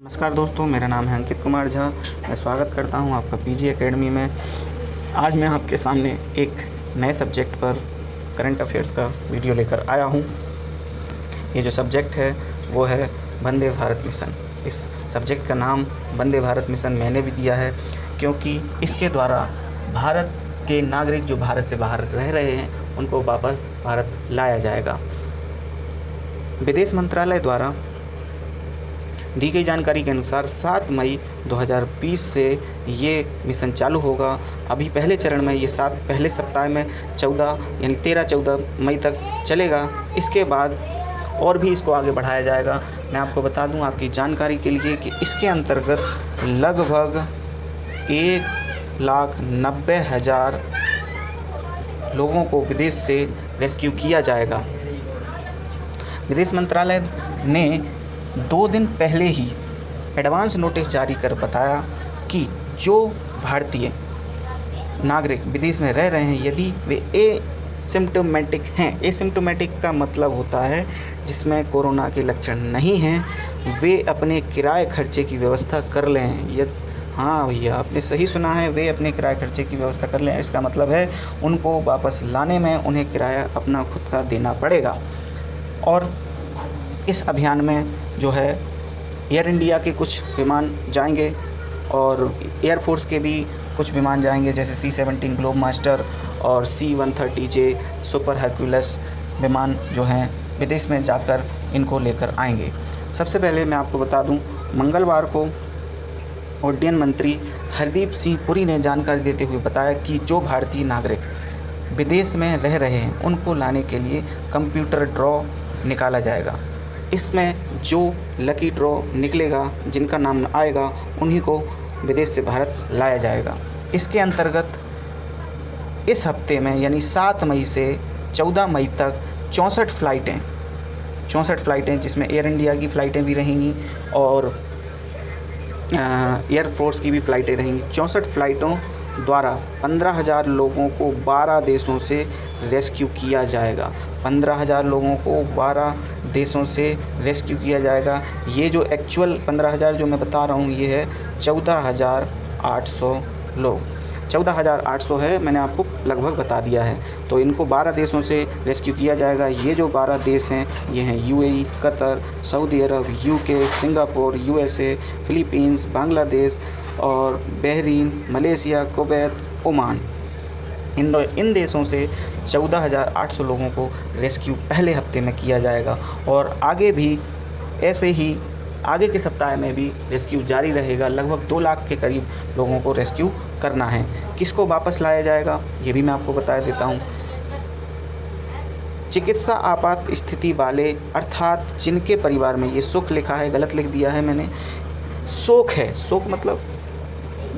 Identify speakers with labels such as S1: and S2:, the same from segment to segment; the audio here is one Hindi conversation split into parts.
S1: नमस्कार दोस्तों, मेरा नाम है अंकित कुमार झा। मैं स्वागत करता हूं आपका पीजी एकेडमी में। आज मैं आपके सामने एक नए सब्जेक्ट पर करंट अफेयर्स का वीडियो लेकर आया हूं। ये जो सब्जेक्ट है वो है वंदे भारत मिशन। इस सब्जेक्ट का नाम वंदे भारत मिशन मैंने भी दिया है क्योंकि इसके द्वारा भारत के नागरिक जो भारत से बाहर रह रहे हैं उनको वापस भारत लाया जाएगा। विदेश मंत्रालय द्वारा दी गई जानकारी के अनुसार 7 मई 2020 से ये मिशन चालू होगा। अभी पहले चरण में ये पहले सप्ताह में 13-14 मई तक चलेगा। इसके बाद और भी इसको आगे बढ़ाया जाएगा। मैं आपको बता दूं आपकी जानकारी के लिए कि इसके अंतर्गत लगभग 1,90,000 लोगों को विदेश से रेस्क्यू किया जाएगा। विदेश मंत्रालय ने 2 दिन पहले ही एडवांस नोटिस जारी कर बताया कि जो भारतीय नागरिक विदेश में रह रहे हैं यदि वे एसिम्प्टोमेटिक हैं, एसिम्प्टोमेटिक का मतलब होता है जिसमें कोरोना के लक्षण नहीं हैं, वे अपने किराए खर्चे की व्यवस्था कर लें। हाँ भैया, आपने सही सुना है, वे अपने किराए खर्चे की व्यवस्था कर लें। इसका मतलब है उनको वापस लाने में उन्हें किराया अपना खुद का देना पड़ेगा। और इस अभियान में जो है एयर इंडिया के कुछ विमान जाएंगे और एयरफोर्स के भी कुछ विमान जाएंगे, जैसे C-17 ग्लोब मास्टर और C-130J सुपर हरक्यूलिस विमान जो हैं विदेश में जाकर इनको लेकर आएंगे। सबसे पहले मैं आपको बता दूं, मंगलवार को उड्डयन मंत्री हरदीप सिंह पुरी ने जानकारी देते हुए बताया कि जो भारतीय नागरिक विदेश में रह रहे हैं उनको लाने के लिए कंप्यूटर ड्रॉ निकाला जाएगा। इसमें जो लकी ड्रॉ निकलेगा, जिनका नाम आएगा, उन्हीं को विदेश से भारत लाया जाएगा। इसके अंतर्गत इस हफ्ते में यानी 7 मई से 14 मई तक 64 फ़्लाइटें जिसमें एयर इंडिया की फ़्लाइटें भी रहेंगी और एयरफोर्स की भी फ़्लाइटें रहेंगी। 64 फ़्लाइटों द्वारा 15,000 लोगों को 12 देशों से रेस्क्यू किया जाएगा। 15,000 लोगों को 12 देशों से रेस्क्यू किया जाएगा। ये जो एक्चुअल 15,000 जो मैं बता रहा हूँ ये है 14,800 लोग। 14,800 है, मैंने आपको लगभग बता दिया है। तो इनको 12 देशों से रेस्क्यू किया जाएगा। ये जो 12 देश हैं ये हैं UAE, कतर, सऊदी अरब, UK, Singapore, USA, Philippines, Bangladesh और बहरीन, मलेशिया, कुवैत, ओमान। इन देशों से 14,800 लोगों को रेस्क्यू पहले हफ्ते में किया जाएगा और आगे भी ऐसे ही आगे के सप्ताह में भी रेस्क्यू जारी रहेगा। लगभग 2 लाख के करीब लोगों को रेस्क्यू करना है। किसको वापस लाया जाएगा ये भी मैं आपको बता देता हूँ। चिकित्सा आपात स्थिति वाले, अर्थात जिनके परिवार में ये शोक लिखा है, गलत लिख दिया है मैंने, शोक है, शोक मतलब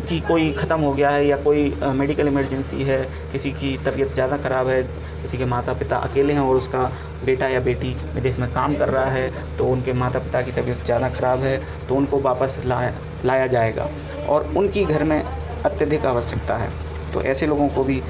S1: कि कोई ख़त्म हो गया है या कोई मेडिकल इमरजेंसी है, किसी की तबीयत ज़्यादा ख़राब है, किसी के माता पिता अकेले हैं और उसका बेटा या बेटी विदेश में काम कर रहा है, तो उनके माता पिता की तबीयत ज़्यादा ख़राब है तो उनको वापस लाया जाएगा और उनकी घर में अत्यधिक आवश्यकता है। तो ऐसे लोगों को भी,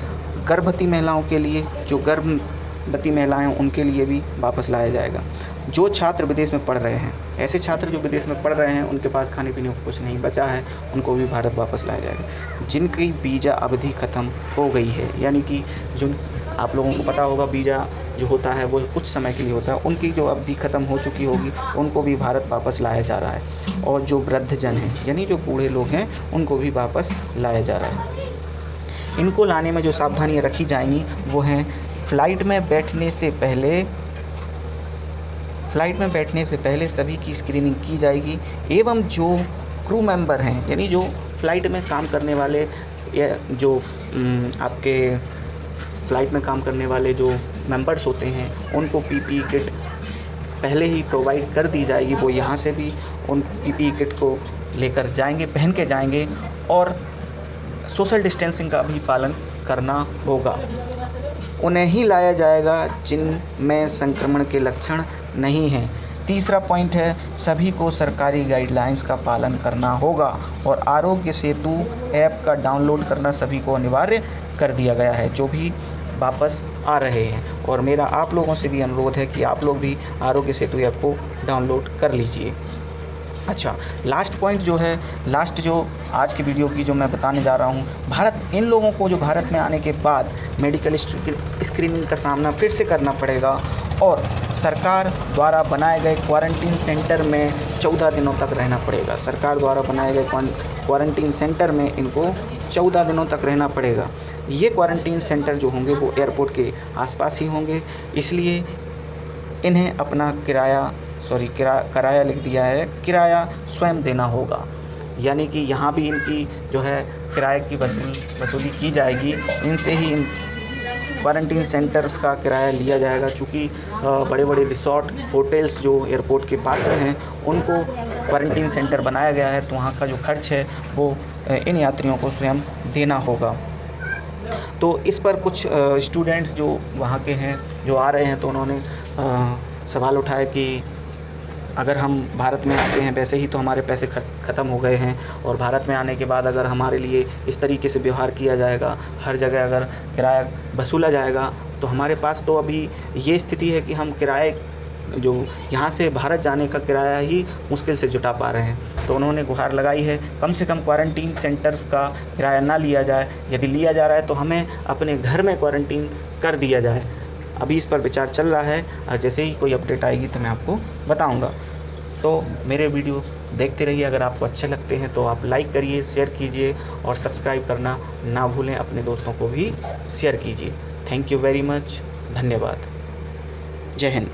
S1: गर्भवती महिलाओं के लिए, जो गर्भवती महिलाएं हैं उनके लिए भी वापस लाया जाएगा। जो छात्र विदेश में पढ़ रहे हैं, ऐसे छात्र जो विदेश में पढ़ रहे हैं उनके पास खाने पीने को कुछ नहीं बचा है, उनको भी भारत वापस लाया जाएगा। जिनकी वीज़ा अवधि ख़त्म हो गई है, यानी कि जो आप लोगों को पता होगा वीज़ा जो होता है वो कुछ समय के लिए होता है, उनकी जो अवधि ख़त्म हो चुकी होगी उनको भी भारत वापस लाया जा रहा है। और जो वृद्धजन हैं यानी जो बूढ़े लोग हैं उनको भी वापस लाया जा रहा है। इनको लाने में जो सावधानियाँ रखी जाएंगी वो हैं फ़्लाइट में बैठने से पहले सभी की स्क्रीनिंग की जाएगी एवं जो क्रू मेंबर हैं यानी जो फ़्लाइट में काम करने वाले या जो आपके फ़्लाइट में काम करने वाले जो मेंबर्स होते हैं उनको PPE किट पहले ही प्रोवाइड कर दी जाएगी। वो यहाँ से भी उन PPE किट को लेकर जाएंगे, पहन के जाएंगे और सोशल डिस्टेंसिंग का भी पालन करना होगा। उन्हें ही लाया जाएगा जिनमें संक्रमण के लक्षण नहीं हैं। तीसरा पॉइंट है सभी को सरकारी गाइडलाइंस का पालन करना होगा और आरोग्य सेतु ऐप का डाउनलोड करना सभी को अनिवार्य कर दिया गया है जो भी वापस आ रहे हैं। और मेरा आप लोगों से भी अनुरोध है कि आप लोग भी आरोग्य सेतु ऐप को डाउनलोड कर लीजिए। अच्छा, लास्ट पॉइंट जो है, लास्ट जो आज की वीडियो की जो मैं बताने जा रहा हूँ, भारत इन लोगों को जो भारत में आने के बाद मेडिकल स्क्रीनिंग का सामना फिर से करना पड़ेगा और सरकार द्वारा बनाए गए क्वारंटीन सेंटर में 14 दिनों तक रहना पड़ेगा। सरकार द्वारा बनाए गए क्वारंटीन सेंटर में इनको 14 दिनों तक रहना पड़ेगा। ये क्वारंटीन सेंटर जो होंगे वो एयरपोर्ट के आसपास ही होंगे, इसलिए इन्हें अपना किराया लिख दिया है, किराया स्वयं देना होगा। यानी कि यहाँ भी इनकी जो है किराए की वसूली की जाएगी, इनसे ही इन क्वारंटीन सेंटर्स का किराया लिया जाएगा। चूँकि बड़े बड़े रिसोर्ट होटल्स जो एयरपोर्ट के पास हैं उनको क्वारंटीन सेंटर बनाया गया है, तो वहाँ का जो खर्च है वो इन यात्रियों को स्वयं देना होगा। तो इस पर कुछ स्टूडेंट्स जो वहाँ के हैं, जो आ रहे हैं, तो उन्होंने सवाल उठाया कि अगर हम भारत में आते हैं वैसे ही तो हमारे पैसे ख़त्म हो गए हैं, और भारत में आने के बाद अगर हमारे लिए इस तरीके से व्यवहार किया जाएगा, हर जगह अगर किराया वसूला जाएगा, तो हमारे पास तो अभी ये स्थिति है कि हम किराए जो यहाँ से भारत जाने का किराया ही मुश्किल से जुटा पा रहे हैं। तो उन्होंने गुहार लगाई है कम से कम क्वारंटीन सेंटर्स का किराया ना लिया जाए, यदि लिया जा रहा है तो हमें अपने घर में क्वारंटीन कर दिया जाए। अभी इस पर विचार चल रहा है, और जैसे ही कोई अपडेट आएगी तो मैं आपको बताऊंगा। तो मेरे वीडियो देखते रहिए। अगर आपको अच्छे लगते हैं तो आप लाइक करिए, शेयर कीजिए और सब्सक्राइब करना ना भूलें। अपने दोस्तों को भी शेयर कीजिए। Thank you very much. धन्यवाद। जय हिंद।